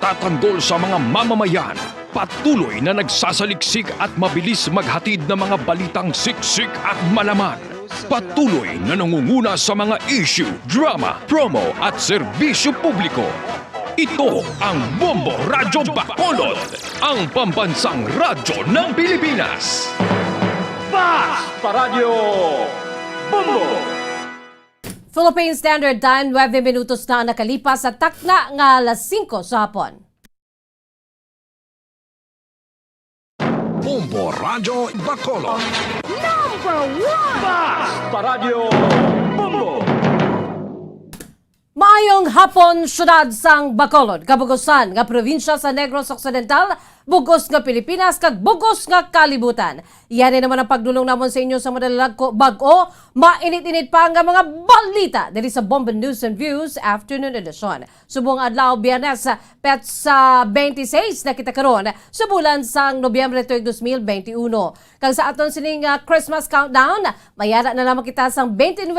nagtatanggol sa mga mamamayan. Patuloy na nagsasaliksik at mabilis maghatid ng mga balitang siksik at malaman. Patuloy na nangunguna sa mga issue, drama, promo at serbisyo publiko. Ito ang Bombo Radyo Bacolod, ang pambansang radyo ng Pilipinas. Sa Radyo Bombo! Philippine Standard Time, 9 minutos na nakalipas sa takna nga alas 5 sa hapon. Bombo Radyo Bacolod. Number 1! Sa Radyo Bombo! Maayong hapon, syudad sang Bacolod, kabugusan nga probinsya sa Negros Occidental, bugos nga Pilipinas, kag bugos nga kalibutan. Yan naman ang pagdulong namon sa inyo sa madalag bag-o, mainit-init pa nga mga balita dali sa Bombo News and Views Afternoon Edition. Subong adlaw Biyernes, petsa 26 na kita karon sa bulan sang Nobyembre 2021. Kag sa aton sining Christmas countdown, mayara na lamang kita sang 29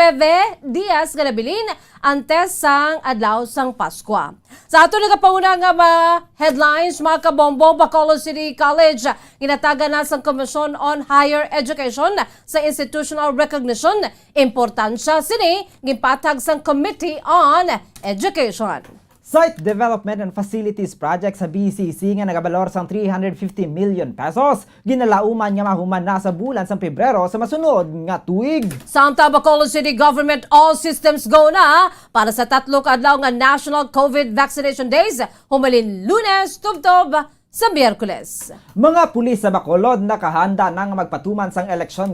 dias nga nabilin antes sang adlaw sang Paskwa. Sa aton nagapanguna nga mga headlines, mga kabombo, Bacolod City College ginatagan na sang Commission on Higher Education sa institutional recognition. Importansya sini gipatag sang Committee on Education. Site Development and Facilities Project sa BCC nga nagabalor sang 350 million pesos. Ginalauman nga mahuman na sa bulan sang Pebrero sa masunod nga tuig. Samtang Bacolod City Government all systems go na para sa 3 ka adlaw nga National COVID Vaccination Days, humalin Lunes, tubtob sa Miyerkules. Mga pulis sa Bacolod nakahanda na nga magpatuman sang election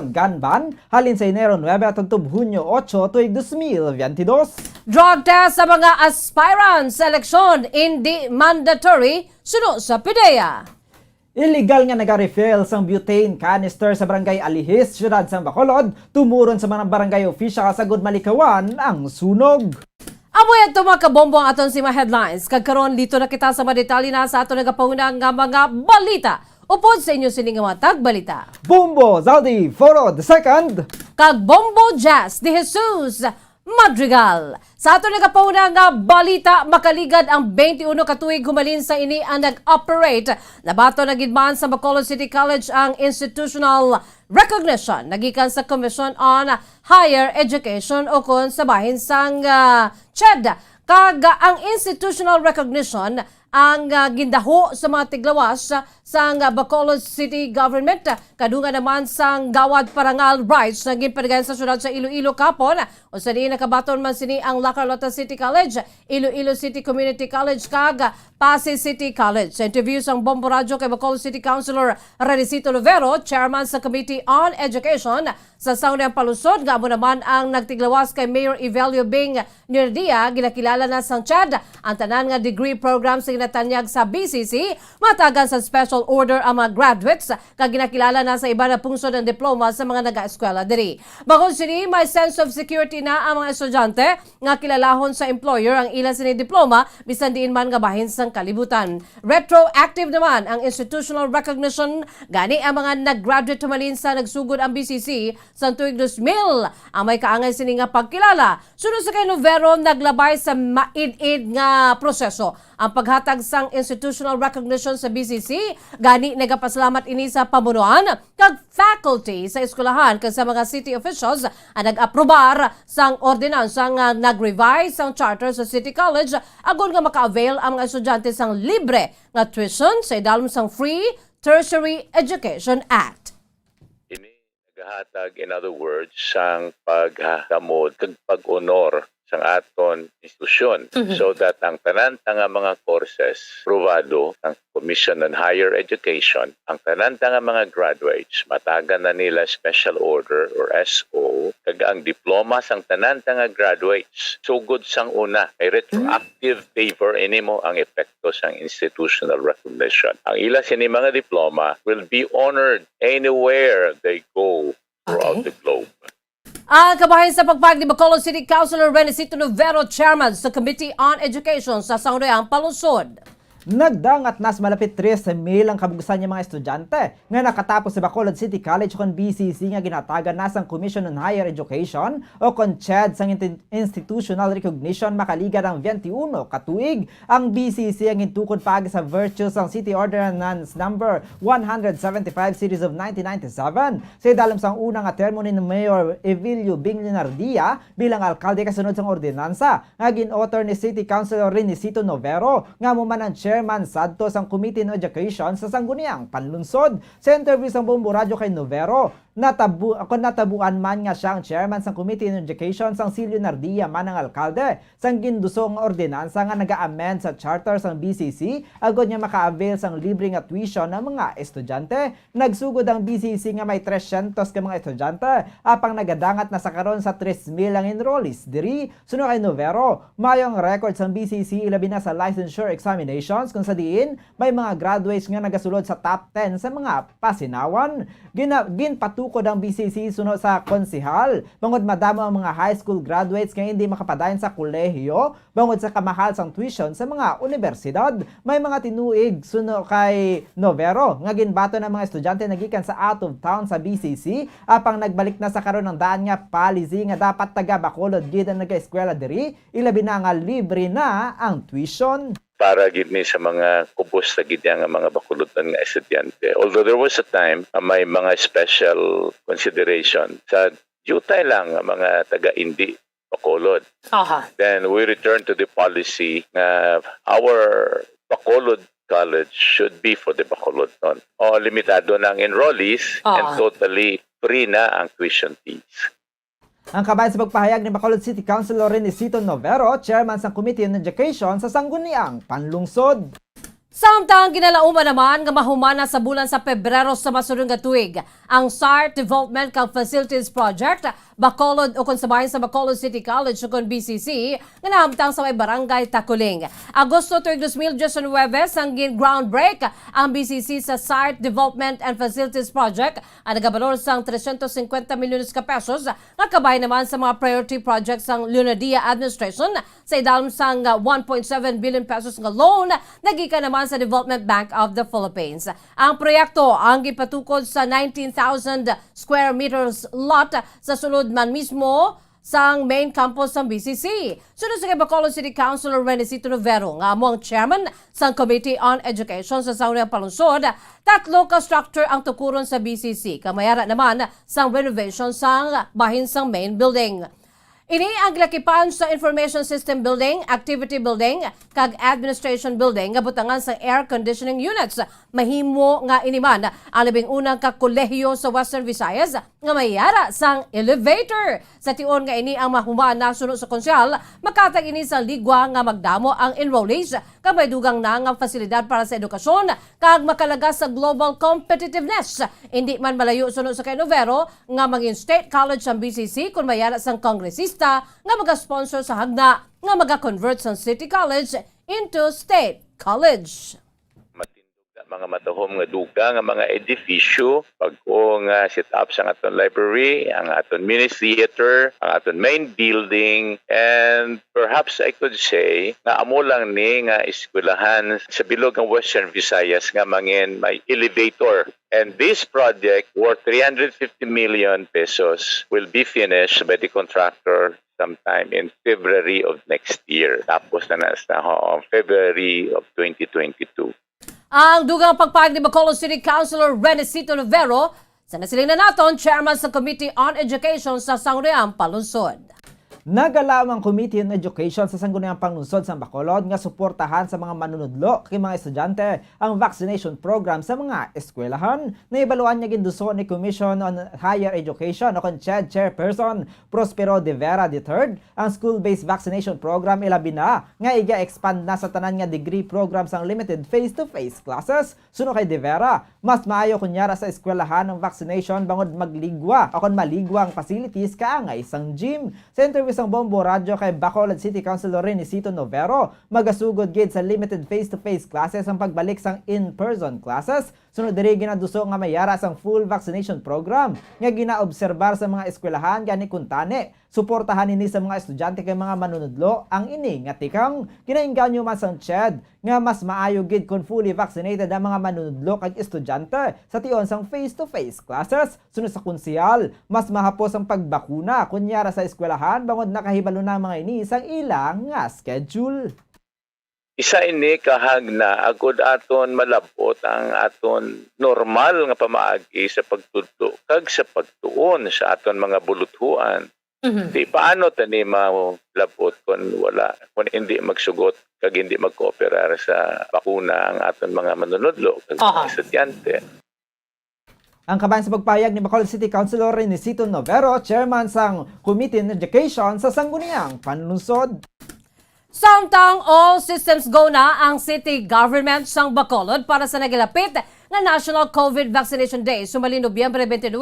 gun ban halin sa Enero 9 at Hunyo 8 tuig 2022. Drug test sa mga aspirants sa eleksyon hindi mandatory suno sa PDEA. Illegal nga nag-refill sang butane canister sa barangay Alihis, syudad sang Bacolod, tumuron sa mga barangay official sa Malikawan ang sunog. Amoy ito mga kabombo ang aton si mga headlines. Kagkaroon dito na kita sa mga detalye na sa aton nagapaunang nga mga balita. Upod sa inyo sining mga tagbalita. Bombo Zaldi Foro II. Kag Bombo Jazz de Jesus Madrigal. Sa ato nagapauna nga balita, makaligad ang 21 katuig humalin sa ini ang nag-operate. Labato na gidman sa Bacolod City College ang institutional recognition nagikan sa Commission on Higher Education o kon sa bahin sang CHED. Kag ang institutional recognition ang gindaho sa mga tiglawas sang Bacolod City Government. Kadungan naman sang Gawad Parangal Rights na ginpadagan sa syudad sa Iloilo kapon. O sa diin nakabaton man sini ang La Carlota City College, Iloilo City Community College kag Pasay City College. Sa interview sang Bombo Radio kay Bacolod City Councilor Renisito Lovero, chairman sa Committee on Education sa Saunang Palusod, nga mo naman ang nagtiglawas kay Mayor Evelio Bing Nirdia, ginakilala na sang CHED ang tanan nga degree program sa ginatanyag sa BCC, matagan sa special order ang mga graduates kag ginakilala na sa iba na pungsod ng diploma sa mga naga-eskwela diri. Bacolod City, may sense of security na ang mga estudyante nga kilalahon sa employer ang ilang sini diploma bisan diin man nga bahin sang kalibutan. Retroactive naman ang institutional recognition gani ang mga nag-graduate humalin sa nagsugod ang BCC sa tuig 2000 ang may kaangay sini nga pagkilala. Sunod sa kay Novero, naglabay sa maid-id nga proseso ang paghatag sang institutional recognition sa BCC. Gani nagapasalamat ini sa pamunuan kag faculty sa eskwelahan kag sa mga city officials ang nag-aprobar sang ordinansa nga nag-revise sang charter sa City College agon nga maka-avail ang mga estudyante sang libre nga tuition sa idalom sang Free Tertiary Education Act. Nagahatag, in other words, sang pagdamod kag pag-honor sang aton institusyon so that ang tanan nga mga courses provado ng Commission on Higher Education, ang tanan nga mga graduates matagan na nila special order or SO kag ang diploma sang tanan nga graduates sugod sang una ay retroactive favor inimo ang epekto sang institutional recognition. Ang ila sini mga diploma will be honored anywhere they go throughout the globe. Ang kabahin sa pagpag ni Bacolod City Councilor Renisito Lovero, chairman sa Committee on Education sa Saunang Palusod. Nagdangat nas malapit 13,000 ang kabugusan ng mga estudyante nga nakatapos sa Bacolod City College kon BCC nga ginatagan na sang Commission on Higher Education o kon CHED sang Institutional Recognition makaligad ang 21 katuig. Ang BCC ang intukod paagi sa virtues sang City Ordinance number 175 series of 1997 sa idalom sang unang nga termo ni Mayor Evilio Binlinardia bilang alkalde kasunod sang ordinansa nga gin-author ni City Councilor Renisito Novero nga muman ang chairman sadto sang Committee on Education sa sangguniang panlunsod. Sa interview sang Bombo Radio kay Novero, natabuan man nga siyang chairman sang Committee on Education sang Silvio Nardia man ang alkalde sang gindusong ordinansa nga naga-amend sa charter sang BCC agod niya maka-avail sang libre nga tuition ng mga estudyante. Nagsugod ang BCC nga may 300 ka mga estudyante apang nagadangat na sa karon sa 3,000 ang enrollees diri. Suno kay Novero, mayong record sang BCC ilabi na sa licensure examinations kung sa diin may mga graduates nga nagasulod sa top 10 sa mga pasinawan. Ginpatukod ang BCC suno sa konsihal bangod madamo ang mga high school graduates nga hindi makapadayon sa kolehiyo bangod sa kamahal sang tuition sa mga universidad. May mga tinuig suno kay Novero nga ginbato ng mga estudyante nagikan sa out of town sa BCC apang nagbalik na sa karon ng daan nga policy nga dapat taga Bacolod gid ang naga-eskwela diri ilabi na nga libre na ang tuition para gid ni sa mga kubos na gid nga mga bakulutan nga estudyante. Although there was a time may mga special consideration sa jutay lang nga mga taga-indi Bacolod. Then we return to the policy nga our Bacolod College should be for the Bacolod non. O limitado na ang enrollees and totally free na ang tuition fees. Ang kabayan sa pagpahayag ni Bacolod City Councilor Renisito Novero, chairman sa Committee on Education sa sangguniang panlungsod. Samtang ginalauman naman nga mahumana sa bulan sa Pebrero sa masunod nga tuig ang SART Development and Facilities Project Bacolod o konsabayan sa Bacolod City College o kon BCC nga nahamtang sa may barangay Takuling. Agosto 2019 ang groundbreak ang BCC sa SART Development and Facilities Project ang nagabalor sang 350 milyones ka pesos nga kabay naman sa mga priority projects sang Lunadia Administration sa idalom sang 1.7 billion pesos nga loan nagikan naman sa Development Bank of the Philippines. Ang proyekto ang gipatukod sa 19,000 square meters lot sa sulod man mismo sang main campus ng BCC. Sunod sa Bacolod City Councilor Renisito Novero nga amo ang chairman sang Committee on Education sa sangguniang palunsod, 3 ka structure ang tukuron sa BCC. Kamayara naman sang renovation sang bahin sang main building. Ini ang gilakipan sa Information System Building, Activity Building, kag Administration Building nga butangan sa air conditioning units. Mahimo nga iniman ang labing unang kakolehiyo sa Western Visayas nga mayara sang elevator. Sa tion nga ini ang mahumaan na sunod sa konsyal, makatag ini sa ligwa nga magdamo ang enrollees kag may dugang na nga fasilidad para sa edukasyon kag makalaga sa global competitiveness. Hindi man malayo sunod sa kay Novero nga maging State College ang BCC kung mayara sang kongresista nga maga-sponsor sa hagna nga maga-convert sa City College into State College. Mga matahom nga duga nga mga edifisyo pag-o nga set up sa aton library, ang aton mini theater, ang aton main building, and perhaps I could say nga amo lang ni nga eskwelahan sa bilog ng Western Visayas nga mangin may elevator. And this project worth 350 million pesos will be finished by the contractor sometime in February of next year. Tapos na February of 2022. Ang dugang pagpahayag ni Bacolod City Councilor Renisito Novero sa nasiling na naton chairman sa Committee on Education sa sangguniang palunsod. Nagalaw ang Committee on Education sa sangguniang panlungsod sa Bacolod nga suportahan sa mga manunudlo kay mga estudyante ang vaccination program sa mga eskwelahan. Naibaluan niya ginduso ni Commission on Higher Education o CHED Chairperson Prospero de Vera III ang school-based vaccination program ilabi na nga iga-expand na sa tanan nga degree programs ang limited face-to-face classes. Suno kay de Vera, mas maayo kunyara sa eskwelahan ang vaccination bangod magligwa o kon maligwa ang facilities kaangay sang gym. Sa interview sang Bombo Radio kay Bacolod City Councilor Renisito Novero, magasugod gid sa limited face-to-face classes ang pagbalik sang in-person classes. Sunod diri ginaduso nga mayara sang full vaccination program nga ginaobserbar sa mga eskwelahan gani kuntani Suportahan ini sa mga estudyante kay mga manunudlo ang ini nga tikang ginainganyo man sang CHED nga mas maayo gid kung fully vaccinated ang mga manunudlo kag estudyante sa tion sang face-to-face classes. Sunod sa konsyal, mas mahapos ang pagbakuna kunyara sa eskwelahan bangod nakahibalo na mga ini sang ilang nga schedule. Isa ini kahag na agod aton malabot ang aton normal nga pamaagi sa pagtudlo kag sa pagtuon sa aton mga buluthuan. Di paano tani malabot kung hindi magsugot kag hindi magkooperar sa bakuna ang aton mga manunudlo kag mga estudyante. Ang kabayan sa pagpahayag ni Bacolod City Councilor Renisito Novero, chairman sang Committee on Education sa sangguniang panlunsod. Samtang all systems go na ang city government sang Bacolod para sa nagilapit na National COVID Vaccination Day sumali Nobyembre 29,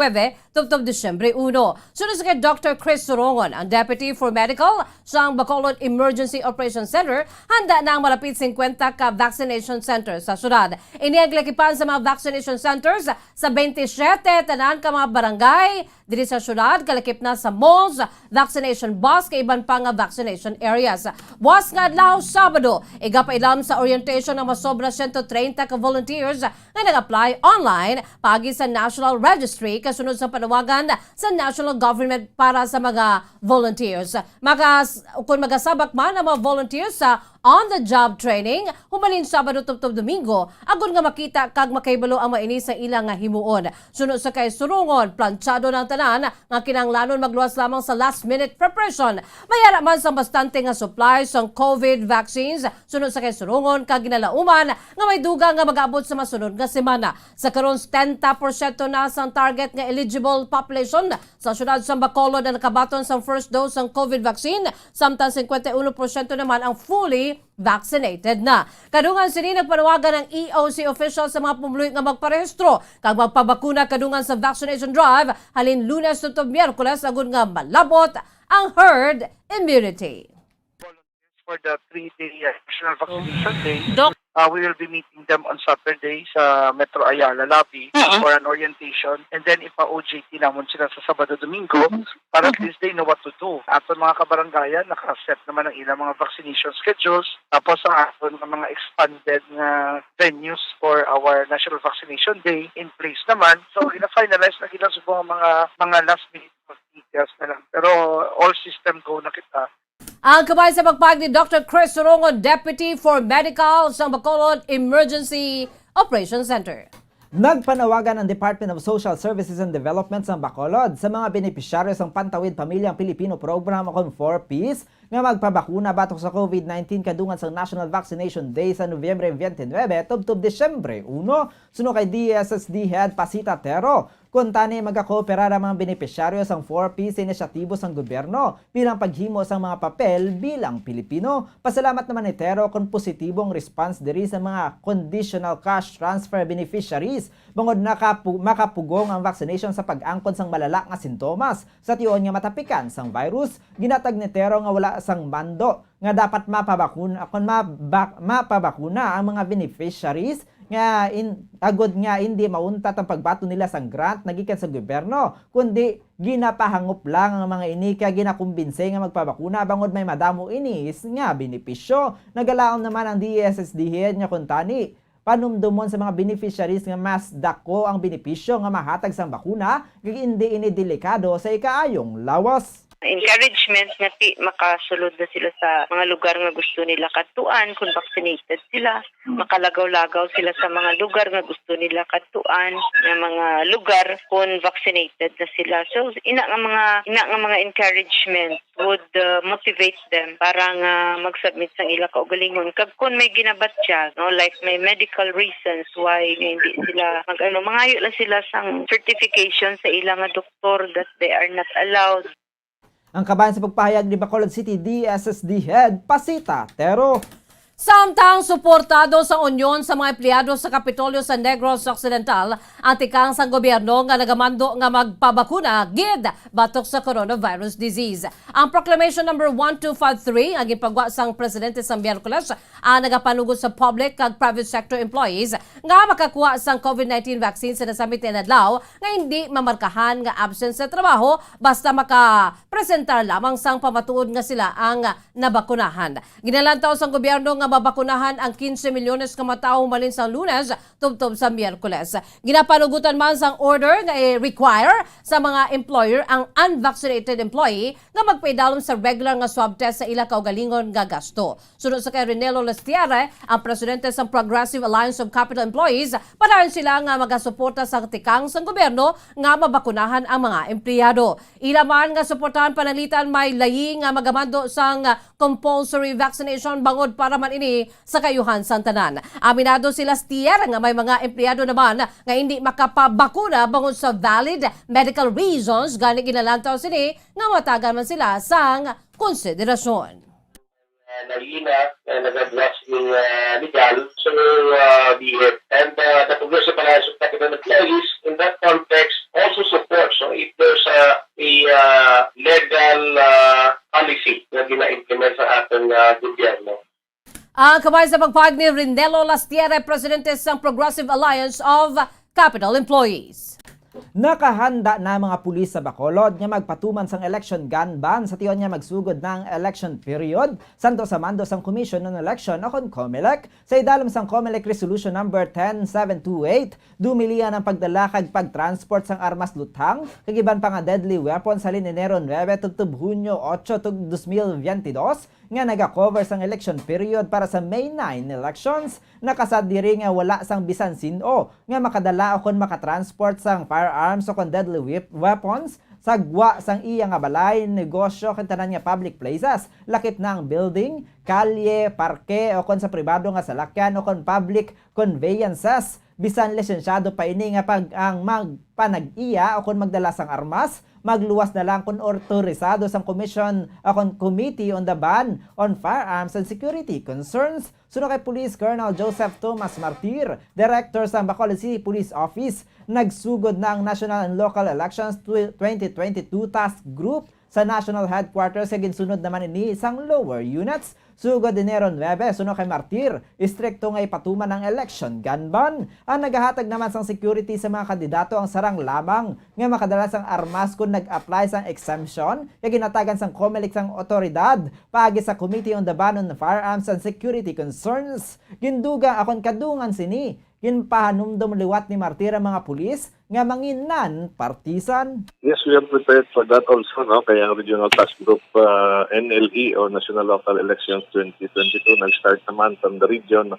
tubtob Disyembre 1. Sunod sa kay Dr. Chris Sorongon, ang Deputy for Medical sa Bacolod Emergency Operations Center, handa na ang malapit 50 ka vaccination centers sa syudad. Iniaglakipan sa mga vaccination centers sa 27 tanan ka mga barangay diri sa syudad, kalakip na sa malls, vaccination bus kay iban pa nga vaccination areas. Buwas nga adlaw Sabado, igapailam sa orientation ng masobra 130 ka volunteers nga nag-apply online pagi sa National Registry kasunod sa panawagan sa National Government para sa mga volunteers. Kung magasabak man ang mga volunteers sa on-the-job training, humalin Sabado tubtob Domingo, agon nga makita kag makahibalo ang maini sa ilang nga himuon. Sunod sa kay Surungon, planchado ng tanan nga kinahanglanon magluwas lamang sa last-minute preparation. Mayara man sa bastante nga supplies ng COVID vaccines. Sunod sa kay Surungon, kag ginalauman nga may duga nga mag-abot sa masunod nga semana. Sa karon 70% na sang target nga eligible population sa syudad sa Bacolod na nakabaton sa first dose ng COVID vaccine, samtang 51% naman ang fully vaccinated na. Kadungan sini nagpanawagan ng EOC official sa mga pumuluy nga magparehistro kag magpabakuna kadungan sa vaccination drive halin Lunes tubtob Miyerkules agud nga malabot ang herd immunity. For the 3-day National Vaccination Day, we will be meeting them on Saturday sa Metro Ayala lobby for an orientation. And then ipa-OJT naman sila sa Sabado Domingo para at least they know what to do. Aton mga kabaranggayan, nakaset naman ang ilang mga vaccination schedules. Tapos ang aton mga expanded na venues for our National Vaccination Day in place naman. So ina-finalize na kita sa mga last minute details na lang. Pero all system go na kita. Ang kabay sa pagpahayag ni Dr. Chris Sorongon, Deputy for Medical sa Bacolod Emergency Operations Center. Nagpanawagan ang Department of Social Services and Development sa Bacolod sa mga benepisyaryo ng Pantawid Pamilyang Pilipino Program o 4Ps nga magpabakuna batok sa COVID-19 kadungan sa National Vaccination Day sa Nobyembre 29 tubtob Disyembre 1. Suno kay DSSD Head Pasita Tero, kung tani magkakooperar ang mga benepisyaryo sa 4Ps sa inisyatibo ng gobyerno bilang paghimo sa mga papel bilang Pilipino. Pasalamat naman ni Tero kung positibong response diri sa mga conditional cash transfer beneficiaries bangod makapugong ang vaccination sa pag-angkon sang malala nga sintomas sa tiyon nga matapikan sang virus. Ginatag ni Tero nga wala sang mando nga dapat mapabakuna kung mapabakuna ang mga beneficiaries nga agod nga hindi mauntat ang pagbato nila sang grant nagikan sa gobyerno, kundi ginapahangup lang ang mga inika ginakumbinse nga magpabakuna bangod may madamo inis nga benepisyo. Nagalaom naman ang DSSD head nga kuntani panumdumon sa mga beneficiaries nga mas dako ang benepisyo nga mahatag sang bakuna kag hindi ini delikado sa ikaayong lawas. Encouragement nga makasulod na sila sa mga lugar nga gusto nila katuan kung vaccinated sila, makalagaw-lagaw sila sa mga lugar nga gusto nila katuan, nga mga lugar kung vaccinated na sila. So ina nga mga encouragement would motivate them para nga mag-submit sang ila kaugalingon. Kag kung may ginabat siya, no, like may medical reasons why hindi sila mangayo lang sila sang certification sa ilang nga doktor that they are not allowed. Ang kabayan sa pagpahayag ni Bacolod City DSSD Head Pasita Tero. Samtang suportado sa Union sa mga empleyado sa Kapitolyo sa Negros Occidental, ang tikang sa gobyerno nga nagamando nga magpabakuna gid batok sa coronavirus disease. Ang Proclamation number 1253 ang gipagwa sang presidente sa Miyerkules ang nagapanugod sa public kag private sector employees nga makakuha sang COVID-19 vaccine sa nasamit na adlaw nga hindi mamarkahan nga absence sa trabaho basta makapresentar lamang sang pamatuod nga sila ang nabakunahan. Ginalantaw sang gobyerno nga mabakunahan ang 15 milyones ka matao malin sa Lunes tubtob sa Miyerkules. Ginapanugutan man sang order nga require sa mga employer ang unvaccinated employee nga magpaidalom sa regular nga swab test sa ila kaugalingon nga gasto. Sunod sa kay Renelo Lestiere, ang presidente sa Progressive Alliance of Capital Employees, padayon sila nga magasuporta sa tikang sang gobyerno nga mabakunahan ang mga empleyado. Ila man nga suportahan panalitan may layi nga magamando sang compulsory vaccination bangod para man ini sa kayuhan sa tanan. Aminado sila Stier nga may mga empleyado naman nga hindi makapabakuna bangod sa valid medical reasons gani ginalantaw sini nga matagan man sila sang konsiderasyon. Nalina na nag-address ni legal so the and the Progressive Alliance of Capital Employees in that context also supports so if there's a legal policy na gina-implement sa ating gobyerno. Ang kamay sa pagpahag ni Renelo Lastiere, presidente ng Progressive Alliance of Capital Employees. Nakahanda na mga pulis sa Bacolod nga magpatuman sang election gun ban sa tiyon nga magsugod ng election period santo sa mando sang Commission on Election akon COMELEC sa idalom sang COMELEC Resolution number 10728 dumilian ang pagdala kag pagtransport sang armas lutang kagiban pa nga deadly weapon sa Enero 9 tubtob Hunyo 8 tug 2022 nga naga-cover sang election period para sa May 9 elections nakasad diri nga wala sang bisan sino nga makadala o kon makatransport sang firearms o kon deadly weapons sa gwa sang iya nga balay, negosyo ken tanan nga public places lakip na ang building, kalye, parke o kon sa pribado nga salakyan o kon public conveyances bisan lisensyado pa ini nga pag ang magpanag-iya o kon magdala sang armas magluwas na lang kung otorisado sang Commission akong Committee on the Ban on Firearms and Security Concerns. Suno kay Police Colonel Joseph Thomas Martir, Director sa Bacolod City Police Office, nagsugod na ang National and Local Elections 2022 Task Group sa National Headquarters sa ginsunod naman ini isang lower units. Sugod Enero 9, suno kay Martir, istrikto nga ipatuman ng election gun ban. Ang nagahatag naman sang security sa mga kandidato ang sarang lamang nga makadala sang armas kung nag-apply sang exemption kaya ginatagan sang COMELEC sang otoridad paagi sa Committee on the Ban on Firearms and Security Concerns. Ginduga akon kadungan sini ginpahanumdum liwat ni Martir ang mga pulis nga manginan partisan. Yes, we are prepared for that also, no? Kaya ang Regional Task Group NLE o National Local Elections 2022 nag-start naman from the region,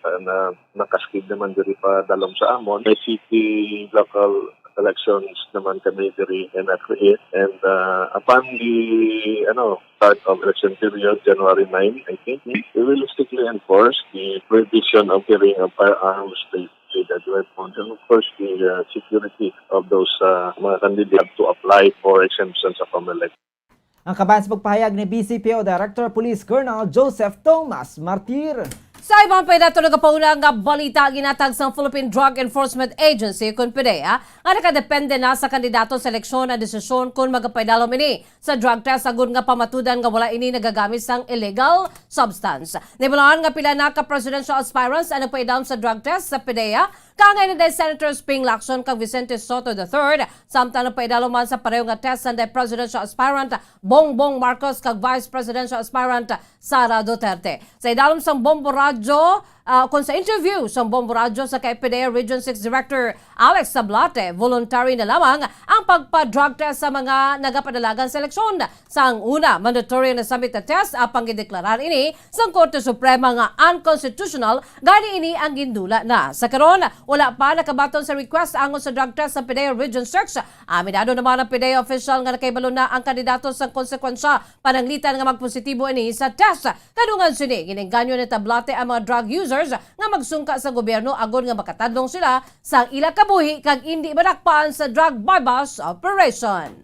nakaskid naman diri pa dalom sa Amon. May city local elections naman kami diri na-create and upon the start of election period, January 9, I think, we will strictly enforce the prohibition of carrying of firearms, that weapons, and of course the security of those mga candidates to apply for exemptions sa COMELEC. Ang kabayan sa pagpahayag ni BCPO Director Police Colonel Joseph Thomas Martir. Sa ibang paidato nagapauna nga balita ginatag sa Philippine Drug Enforcement Agency kung PDEA nga nakadepende na sa kandidato sa eleksyon na desisyon kung magapaidalom ini sa drug test agud nga pamatudan nga wala ini nagagamit sang illegal substance. Nibulaan nga pila na ka presidential aspirants ang nagpaidalom sa drug test sa PDEA kangay na Senator Spring Lacson kag Vicente Soto III samtang nagpaidalom man sa pareho nga test sa presidential aspirant Bongbong Marcos kag Vice Presidential aspirant Sara Duterte. Sa idalom sang Bombo kung sa interview sa Bombo Radyo sa PDEA Region 6 Director Alex Sablate, voluntary na lamang ang pagpa-drug test sa mga nagapadalagan sa eleksyon. Sa ang una, mandatory na submit na test apang gideklarar ini sa Korte Suprema nga unconstitutional gani ini ang gindula na. Sa karon, wala pa nakabaton sa request angon sa drug test sa PDEA Region 6. Aminado naman ang PDEA official nga nakaibalo na ang kandidato sa konsekwensya pananglitan nga magpositibo ini sa test. Kadungan sini, ginengganyo ni Tablate ang mga drug users nga magsungka sa gobyerno agon nga makatadlong sila sa ila kabuhi kag hindi madakpaan sa drug bypass operation.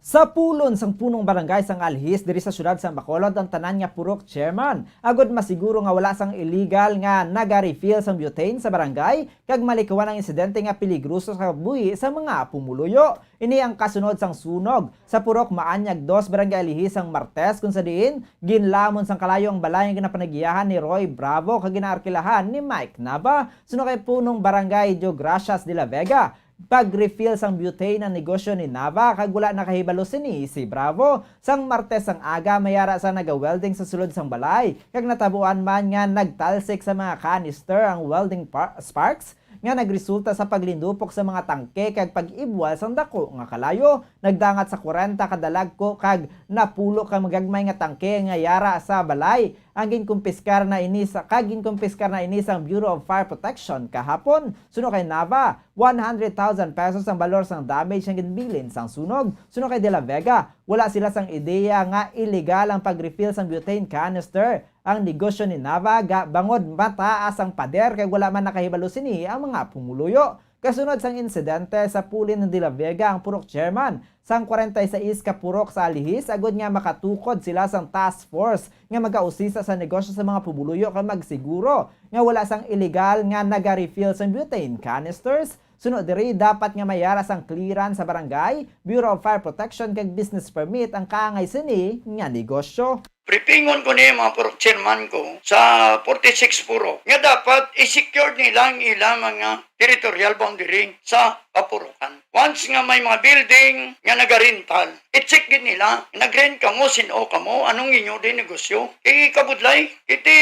Sa pulon sang punong barangay sang Alhis diri sa syudad sang Bacolod ang tanan nga purok chairman. Agod masiguro nga wala sang illegal nga naga-refill sang butane sa barangay kag malikawan ang insidente nga peligroso sa buhi sa mga pumuluyo. Ini ang kasunod sang sunog sa purok Maanyag 2 barangay Alhis sang Martes kung sa diin ginlamon sang kalayo ang balay nga ginapanagiyahan ni Roy Bravo kag ginaarkilahan ni Mike Nava. Suno kay punong barangay Gracias de la Vega. Pag-refill sang butane ang negosyo ni Nava kag wala nakahibalo sini si Bravo. Sang Martes ang aga mayara sa naga-welding sa sulod sang balay kag natabuan man nga nagtalsik sa mga canister ang welding sparks nga nagresulta sa paglindupok sa mga tangke kag pag-ibwal sang dako nga kalayo. Nagdangat sa 40 kadalagko kag napulo ka magagmay nga tangke nga yara sa balay. Ang ginkumpiskar na ini sang Bureau of Fire Protection kahapon. Suno kay Nava, 100,000 pesos ang balor sang damage ang ginbilin sang sunog. Suno kay De La Vega, wala sila sang ideya nga illegal ang pag-refill sang butane canister. Ang negosyo ni Nava bangod mataas ang pader kay wala man nakahibalo sini ang mga pumuluyo. Kasunod sang insidente sa pulin ng De La Vega ang purok chairman sang 46 ka purok sa Alihis agod nga makatukod sila sang task force nga magausisa sa negosyo sa mga pumuluyo kay magsiguro nga wala sang illegal nga naga-refill sang butane canisters. Sunod diri dapat nga mayara sang clearance sa barangay, Bureau of Fire Protection kag business permit ang kaangay sini nga negosyo. Pripingon ko niya mga purok chairman ko sa 46 purok nga dapat i-secure nila ang ilang mga territorial boundary sa papurukan. Once nga may mga building nga nagarental, i-check din nila, nag-rent kamo, sino kamo, anong inyo din negosyo. Kaya kabudlay, iti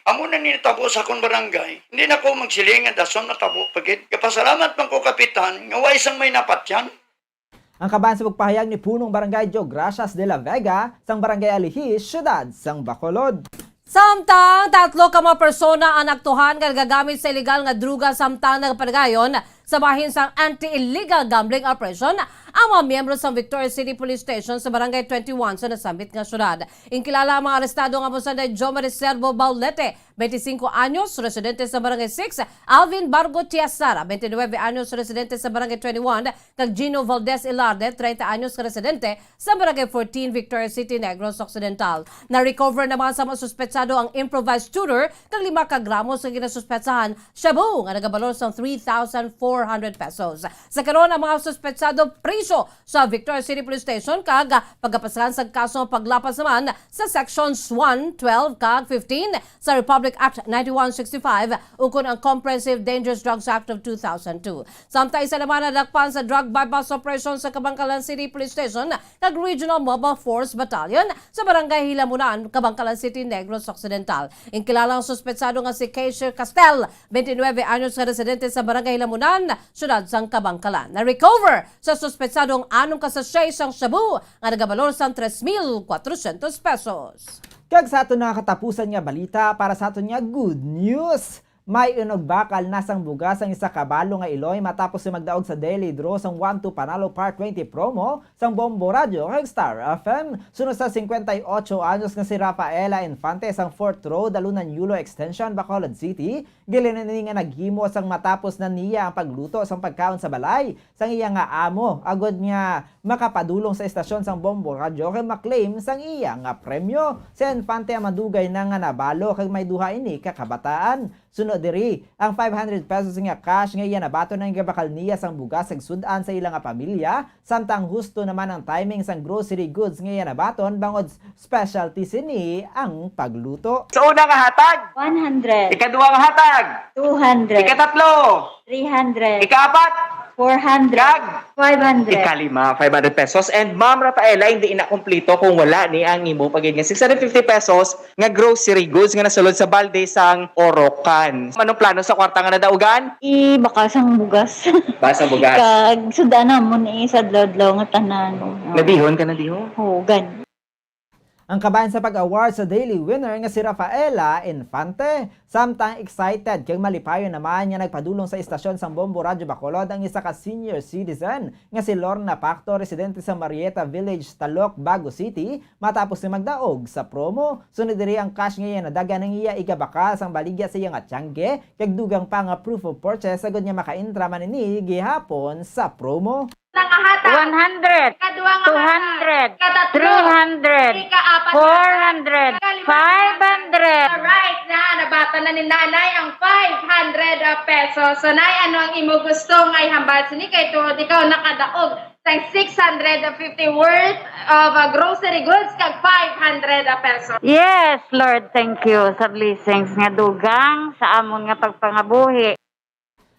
amo na ninatabo sa akong barangay. Hindi na ko magsiling nga dason natabo pagit. Kapasalamat man ko kapitan, nga wa isang may napatyan. Ang kaban sa pagpahayag ni punong barangay Gracias de la Vega sang barangay Alihis, syudad sang Bacolod. Samtang 3 ka mga persona ang aktuhan nga gagamit sa illegal nga druga samtang nagapadayon sa bahin sang anti-illegal gambling operation ang mga miyembro sa Victoria City Police Station sa Barangay 21 sa nasambit nga syudad. Inkilala ang mga arestado nga Musanda Jomar Servo Baulete, 25 anyos, residente sa Barangay 6, Alvin Bargo Tiasara, 29 anyos, residente sa Barangay 21, kag Gino Valdez Ilarde, 30 anyos, residente sa Barangay 14, Victoria City, Negros Occidental. Na-recover naman sa mga suspetsado ang improvised shooter kag 5 ka gramos nga ginasuspetsahan shabu nga nagabalor sa 3,400 pesos. Sa karon ang mga suspetsado priso sa Victoria City Police Station kag pagapasahan sa kaso paglapas naman sa sections 1, 12 kag 15 sa Republic Act 9165 ukon ang Comprehensive Dangerous Drugs Act of 2002. Samtang isa naman nadakpan sa drug bypass operation sa Kabangkalan City Police Station kag Regional Mobile Force Battalion sa Barangay Hilamunan, Kabangkalan City, Negros Occidental. Inkilala ang suspetsado nga si Keisher Castel, 29 anyos nga residente sa Barangay Hilamunan, syudad sang Kabangkalan. Na-recover sa suspetsadong 6 kasasay sang shabu nga nagabalor sang 3,400 pesos. Kag sa aton nga katapusan nga balita para sa aton nga good news. May unog bakal nasang bugas ang isa kabalo nga Iloy matapos si magdaog sa daily draw sang 1-2 Panalo Part 20 promo sang Bombo Radio kag Star FM. Sunod sa 58 anyos nga si Rafaela Infante sang 4th Road, Dalunan Yulo Extension, Bacolod City. Gilinan nga naghimo sang matapos na niya ang pagluto sang pagkaon sa balay sang iya nga amo. Agod nga makapadulong sa estasyon sang Bombo Radio kag maklaim sang iya nga premyo. Si Infante ang madugay na nga nabalo kag may duha ini kakabataan. Sunod diri, ang 500 pesos nga cash nga iya nabato ng gabakal niya sang bugas ag sudan sa ilang pamilya, samtang husto naman ang timing sang grocery goods nga iya nabaton bangod specialty sini ang pagluto. Sa una nga hatag, 100, ikaduha nga hatag, 200, ikatatlo, 300, ikaapat, 400, kag 500. ikalima, 500 pesos. And Ma'am Rafaela, hindi inakumpleto kung wala ni ang imo pagin nga 650 pesos nga grocery goods nga nasulod sa balde sang Orocan. Anong plano sa kwarta nga nadaugan? Bakal sang bugas. Basa bugas. Kag sudana mo ni sa dlodlaw nga tanan. Nadihon ka na dihon? Hugan. Ang kabayan sa pag-award sa daily winner nga si Rafaela Infante. Samtang excited kay malipayon naman nga nagpadulong sa istasyon sang Bombo Radyo Bacolod ang isa ka senior citizen nga si Lorna Pacto, residente sa Marieta Village, Talok, Bago City, matapos ni magdaog sa promo. Sunod diri ang cash nga nadaga ng iya igabaka sang baligya sa iya nga tiyangge, kag dugang pa nga proof of purchase sagod niya makaintra man ini gihapon sa promo. 100, 200, 300, 400, 500. Alright na, nabata na ni nanay ang 500 pesos. So nay, ano ang imo gusto ngay hambal sini kay tuod ikaw nakadaog sang 650 worth of grocery goods kag 500 pesos. Yes, Lord, thank you sa blessings nga dugang sa amon nga pagpangabuhi.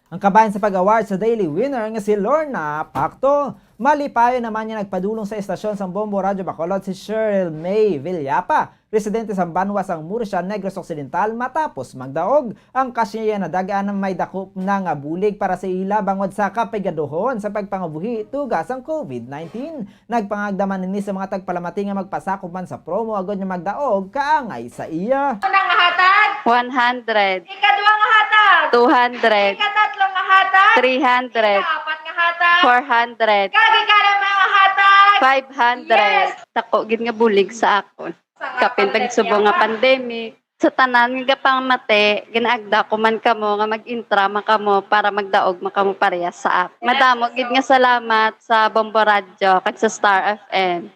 Ang kabayan sa pag-award sa daily winner nga si Lorna Pacto. Malipayo naman niya nagpadulong sa estasyon sa Bombo Radyo Bacolod si Cheryl May Villapa, residente sa Banwa sang Murcia, Negros Occidental, matapos magdaog. Ang kasya na dagaan ng may dakop na nga bulig para sa ila bangod sa kapigaduhon sa pagpangabuhi tugas ang COVID-19. Nagpangagdaman ni sa mga tagpalamati nga magpasakop man sa promo agad niya magdaog kaangay sa iya. Unang hatag, 100, ikaduha nga hatag, 200, ikatatlong nga hatag, 300, ikaapat nga hatag, 400, kagikalang mga hatag, 500. Yes. Tako gid nga bulig sa akon. Kapintag subo nga pandemic. Sa tanan nga pangmate, ginaagda ko man kamo nga mag-intra man kamo para magdaog man kamo parehas sa app. Madamo gid nga salamat sa Bombo Radio kag sa Star FM.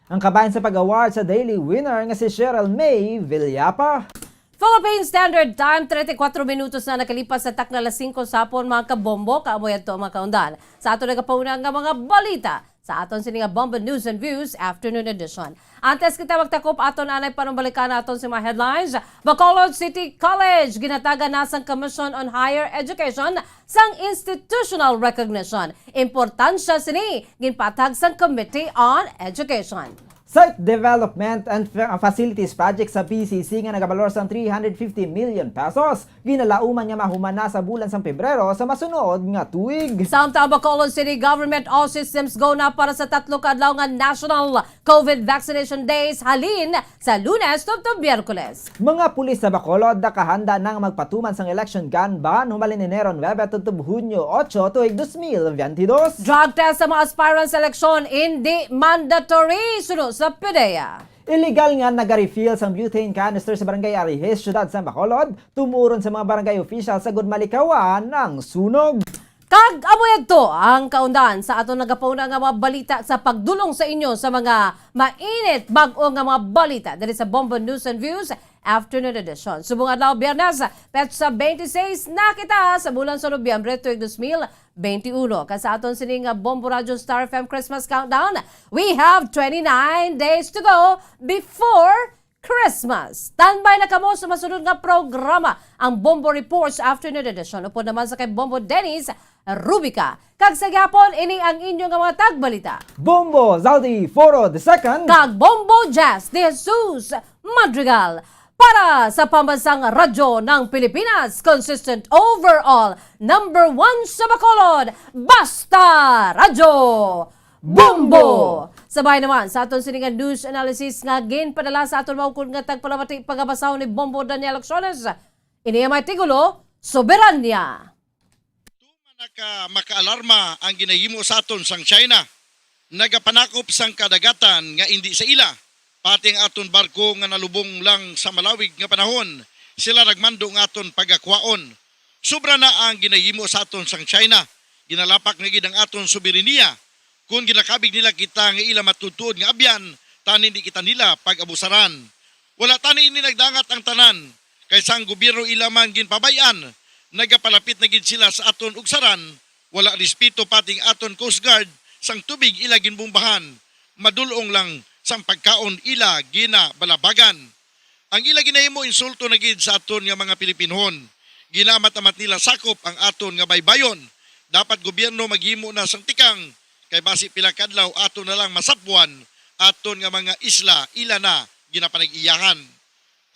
Ang kabayan sa pag-award sa daily winner nga si Cheryl May Villapa. Philippine Standard Time, 34 minutos na nakalipas sa takna alas 5 sa hapon mga kabombo, kaamoy ato mga kaundan. Sa ato nagapauna nga mga balita, sa aton sini nga Bombo News and Views Afternoon Edition. Antes kita magtakop aton anay panumbalikan aton si mga headlines. Bacolod City College ginataga na sang Commission on Higher Education sang institutional recognition. Importansya sini ginpatag sang Committee on Education. Site Development and Facilities Project sa PCC nga nagabalor sang 350 million pesos. Ginalauman nga mahumana sa bulan sang Pebrero sa masunod nga tuig. Samtang Bacolod City Government all systems go na para sa 3 ka adlaw nga National COVID Vaccination Days halin sa Lunes tubtob Biyerkules. Mga pulis sa Bacolod nakahanda nang magpatuman sang election gun ban humalin Enero 9 tubtob Hunyo 8 tuig 2022. Drug test sa mga aspirants sa eleksyon hindi mandatory sunod sa PDEA. Illegal nga nag-refill sang butane canister sa barangay Arihes, syudad sa Bacolod, tumuron sa mga barangay official sa Malikawan ng sunog. Kag amoy to ang kaundan sa ato nagapauna nga mga balita sa pagdulong sa inyo sa mga mainit bag-o nga mga balita dali sa Bombo News and Views Afternoon Edition. Subong adlaw Biyernes, petsa 26 na kita sa bulan sa Nobyembre tuig 2021. Kasa aton sining Bombo Radio Star FM Christmas Countdown, we have 29 days to go before Christmas. Standby na kamo sa masunod nga programa, ang Bombo Reports Afternoon Edition. Upod naman sa kay Bombo Dennis Rubica. Kag sa gyapon, ini ang inyong mga tagbalita. Bombo Zaldi Foro II. Kag Bombo Jazz de Jesus Madrigal. Para sa pambansang radyo ng Pilipinas, consistent overall, number 1 sa Bacolod, Basta Radyo Bombo! Sabay naman sa aton siningan news analysis nga ginpadala sa aton maukod nga tagpalamati pagabasaw ni Bombo Daniel Acciones. Iniya may tigulo, soberanya. Makaalarma ang ginahimo sa aton sang China. Nagapanakop sang kadagatan nga hindi sa ila. Pati ang aton barko nga nalubong lang sa malawig nga panahon, sila nagmando nga aton pagakwaon. Sobra na ang ginahimo sa aton sang China. Ginalapak nga gid ang aton soberenya. Kung ginakabig nila kita nga ila matutuod nga abyan, tani di kita nila pag-abusaran. Wala tani ini nagdangat ang tanan, kaysa ang gobyerno ila man ginpabayan, nagapalapit na gid sila sa aton ugsaran, wala respeto pating aton Coast Guard, sang tubig ila ginbumbahan, madulong lang sang pagkaon ila gina balabagan. Ang ila ginahimo insulto na gid sa aton nga mga Pilipinhon. Ginamat-amat nila sakop ang aton nga baybayon. Dapat gobyerno maghimo na sang tikang kay basi pila kadlaw aton na lang masapwan aton nga mga isla ila na ginapanag-iyahan.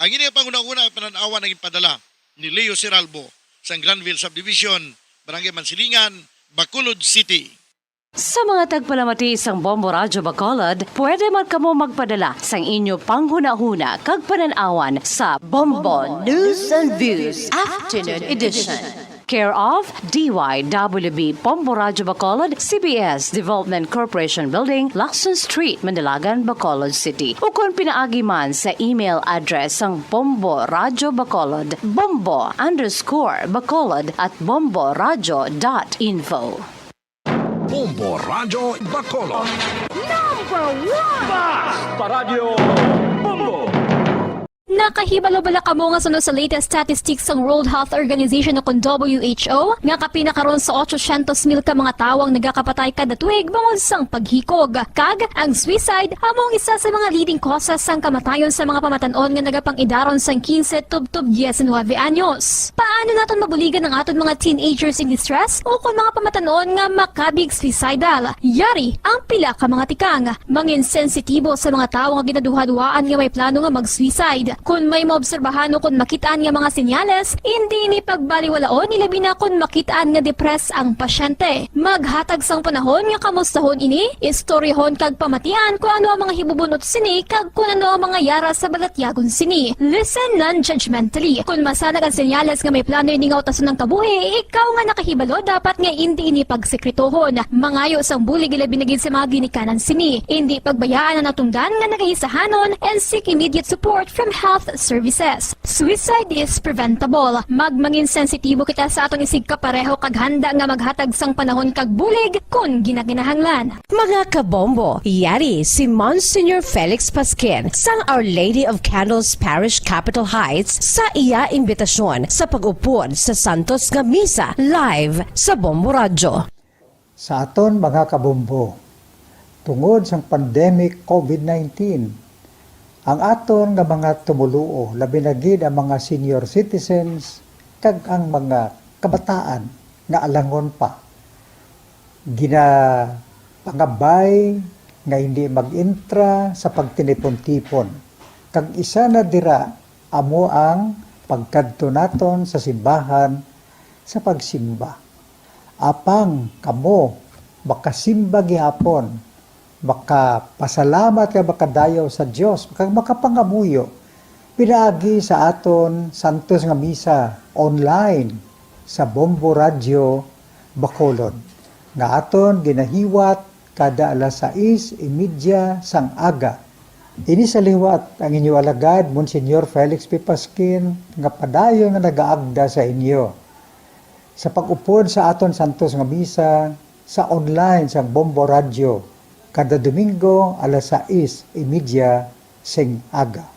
Ang ini panguna-una pananawa naging padala ni Leo Seralbo sa Granville Subdivision, Barangay Mansilingan, Bacolod City. Sa mga tagpalamati isang Bombo Radyo Bacolod, pwede man kamo magpadala sang inyo panghuna-huna kag pananawan sa Bombo News and Views Afternoon Edition. Care of DYWB Bombo Radyo Bacolod, CBS Development Corporation Building, Lacson Street, Mandilagan, Bacolod City. O kung pinaagi man sa email address ang Bombo Radyo Bacolod, bombo_bacolod at bomboradyo.info. Bombo Radyo Bacolod. Nakahibalo-bala kamo nga sunod sa latest statistics ng World Health Organization o WHO nga kapinakaroon sa 800,000 ka mga tawang nagakapatay kada tuig bangod sang paghikog. Kag ang suicide among isa sa mga leading causes sang kamatayon sa mga pamatanon nga nagapang-idaron sang 15 tub 19 anyos. Paano naton mabuligan ang aton mga teenagers in distress o kung mga pamatanon nga makabig suicidal? Yari ang pila ka mga tikang mangin sensitibo sa mga tawo nga ginaduha-duhaan nga may plano nga mag-suicide. Kung may maobserbahan o kung makitaan nga mga senyales, hindi ni pagbaliwalaon nilabi na kung makitaan nga depress ang pasyente. Maghatag sang panahon nga kamustahon ini, istoryahon kag pamatian kung ano ang mga hibubunot sini kag kung ano ang mga yara sa balatyagon sini. Listen non-judgmentally. Kung masanag ang senyales nga may plano ini nga utason ng kabuhi, ikaw nga nakahibalo dapat nga hindi ini pagsekretohon. Mangayo sang bulig ilabi na gid sa mga ginikanan sini. Hindi pagbayaan ang natungdan nga nagahisahanon and seek immediate support from health services. Suicide is preventable. Magmangin sensitibo kita sa atong isig kapareho kag handa nga maghatag sang panahon kag bulig kung ginaginahanglan. Mga kabombo, yari si Monsignor Felix Pasquin sang Our Lady of Candles Parish Capitol Heights sa iya imbitasyon sa pag-upod sa Santos nga Misa live sa Bombo Radyo. Sa aton mga kabombo, tungod sang pandemic COVID-19, ang aton nga mga tumuluo, labi na gid ang mga senior citizens kag ang mga kabataan nga alangon pa. Pangabay nga hindi mag-intra sa pagtinipon-tipon. Kag isa na dira amo ang pagkadto naton sa simbahan sa pagsimba. Apang kamo makasimba gihapon, makapasalamat ka makadayaw sa Dios, makapangamuyo. Pinaagi sa aton Santos nga Misa online sa Bombo Radyo Bacolod. Nga aton ginahiwat kada alas 6:30 sang aga. Ini sa liwat ang inyo alagad, Monsignor Felix P. Pasquin, nga padayo nga nagaagda sa inyo. Sa pag-upod sa aton Santos nga Misa sa online sa Bombo Radyo, kada Domingo alas 6:30 sing aga.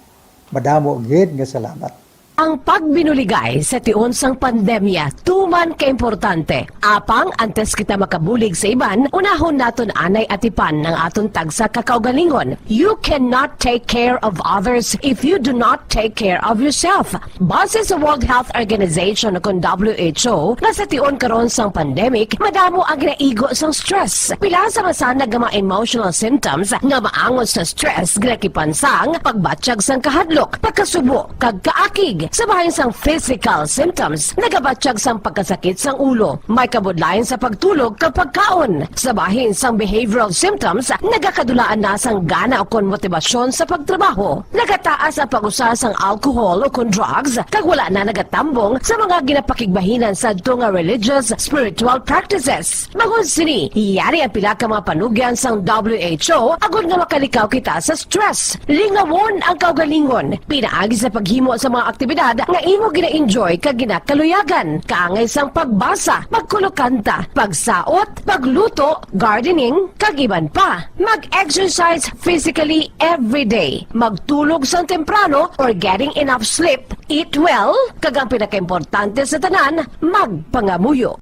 Madamo gid nga salamat. Ang pagbinuligay sa tiun sang pandemya, tuman ka-importante. Apang antes kita makabulig sa iban, unahon naton anay atipan ng aton tagsa kakaugalingon. You cannot take care of others if you do not take care of yourself. Base sa World Health Organization kung WHO, na sa tiun karon sang pandemic, madamo ang ginaigo sang stress. Pila sa masanag nga mga emotional symptoms nga maangon sa stress, ginakipan sang pagbatsyag sang kahadlok, pagkasubo, kag kaakig. Sa bahin sang physical symptoms, nagabatsyag sang pagkasakit sang ulo, may kabudlayan sa pagtulog kapag kaon. Sa bahin sang behavioral symptoms, nagakadulaan na sang gana o kon motibasyon sa pagtrabaho. Nagataas ang pag-usa sang alcohol o kon drugs, kag wala na nagatambong sa mga ginapakigbahinan sa tunga religious, spiritual practices. Magun sini, iyari ang pila ka mga panugyan sang WHO agod nga makalikaw kita sa stress. Lingawon ang kaugalingon, pinaagi sa paghimo sa mga aktibidad nga imo gina-enjoy kag ginakaluyagan, kaangay sang pagbasa, pagkulokanta, pagsaot, pagluto, gardening, kag iban pa. Mag-exercise physically every day, magtulog sang temprano or getting enough sleep, eat well, kag ang pinakaimportante sa tanan, magpangamuyo.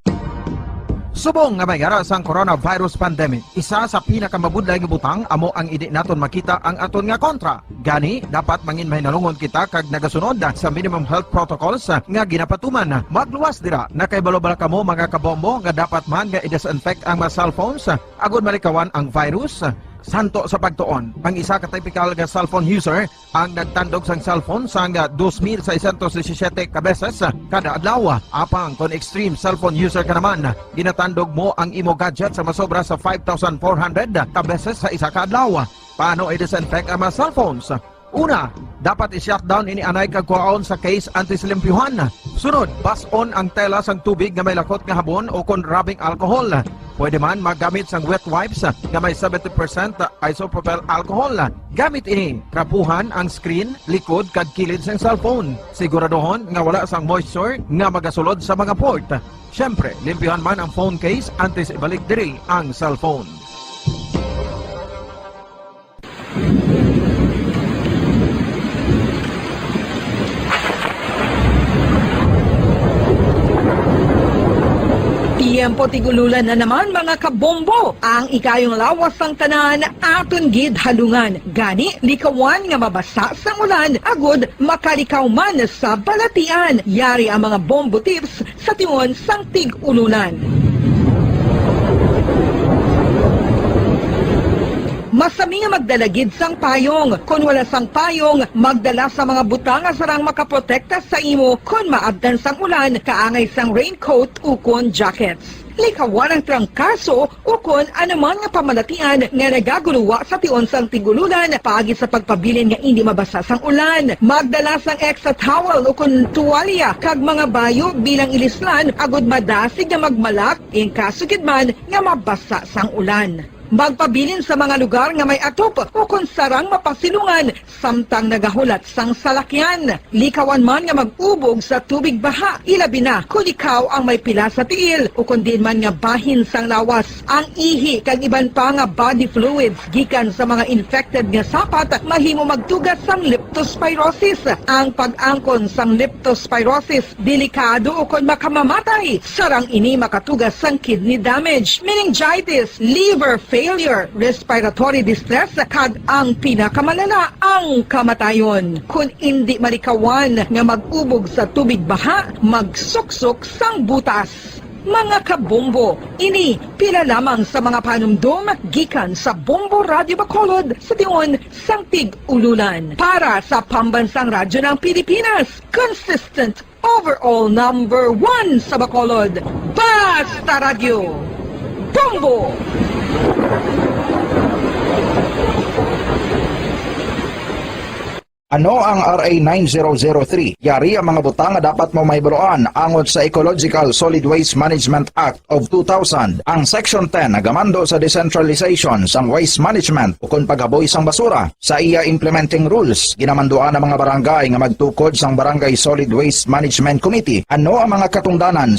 Subong nga mayara sang coronavirus pandemic, isa sa pinakamabudlay nga butang amo ang idi naton makita ang aton nga kontra. Gani, dapat mangin mahinalungon kita kag nagasunod sa minimum health protocols nga ginapatuman. Magluwas dira, nakaibalo-bala kamo mga kabombo nga dapat man nga i-disinfect ang mga cellphones agud malikawan ang virus. Santo sa pagtuon, ang isa ka typical nga cellphone user ang nagtandog sang cellphone sang 2,617 ka beses kada adlaw. Apang kon extreme cellphone user ka naman, ginatandog mo ang imo gadget sa masobra sa 5,400 ka beses sa isa ka adlaw. Paano i-disinfect ang mga cellphones? Una, dapat i-shutdown ini anay kagkuhaon sa case antislimpyuhan. Sunod, bason ang tela sang tubig nga may lakot nga habon o kon rubbing alcohol. Pwede man magamit sang wet wipes nga may 70% isopropyl alcohol. Gamit ini, trapuhan ang screen, likod kag kilid sang cellphone. Siguraduhon nga wala sang moisture nga magasulod sa mga port. Syempre, limpyuhan man ang phone case antes ibalik diri ang cellphone. Tiempo tigululan na naman mga kabombo. Ang ikayong lawas ng tanan aton gid halungan. Gani likawan nga mabasa sa ulan agud makalikaw man sa balatian. Yari ang mga bombo tips sa tingon sang tig-ululan. Masami nga magdalagid sang payong. Kung wala sang payong, magdala sa mga butang nga sarang makaprotekta sa imo kung maabdan sang ulan, kaangay sang raincoat o kon jackets. Likawan ang trangkaso o kon anuman nga pamalatian nga nagaguluwa sa tion sang tigululan paagi sa pagpabilin nga hindi mabasa sang ulan. Magdala sang extra towel o kon tuwalya kag mga bayo bilang ilislan agud madasig nga magmalak in kaso gid man nga mabasa sang ulan. Magpabilin sa mga lugar nga may atop o kung sarang mapasilungan samtang nagahulat sang salakyan. Likawan man nga mag-ubog sa tubig baha, ilabi na kung ikaw ang may pila sa tiil o kung din man nga bahin sang lawas. Ang ihi kag iban pa nga body fluids gikan sa mga infected nga sapat mahimo magtugas sang leptospirosis. Ang pag-angkon sang leptospirosis delikado o kung makamamatay. Sarang ini makatugas sang kidney damage, meningitis, liver failure, respiratory distress, kag ang pinakamalala, ang kamatayon. Kung hindi malikawan nga mag-ubog sa tubig baha, magsuksok sang butas. Mga kabombo, ini pila lamang sa mga panumdum gikan sa Bombo Radio Bacolod sa tion sang tig-ululan. Para sa Pambansang Radyo ng Pilipinas, consistent overall number 1 sa Bacolod, Basta Radio, Bombo! Ano ang RA 9003? Yari ang mga butang nga dapat mo mayburoan angot sa Ecological Solid Waste Management Act of 2000. Ang Section 10 nagamando sa decentralization sang waste management o kung paghaboy sang basura. Sa iya implementing rules, ginamanduan ang mga barangay nga magtukod sang Barangay Solid Waste Management Committee. Ano ang mga katungdanan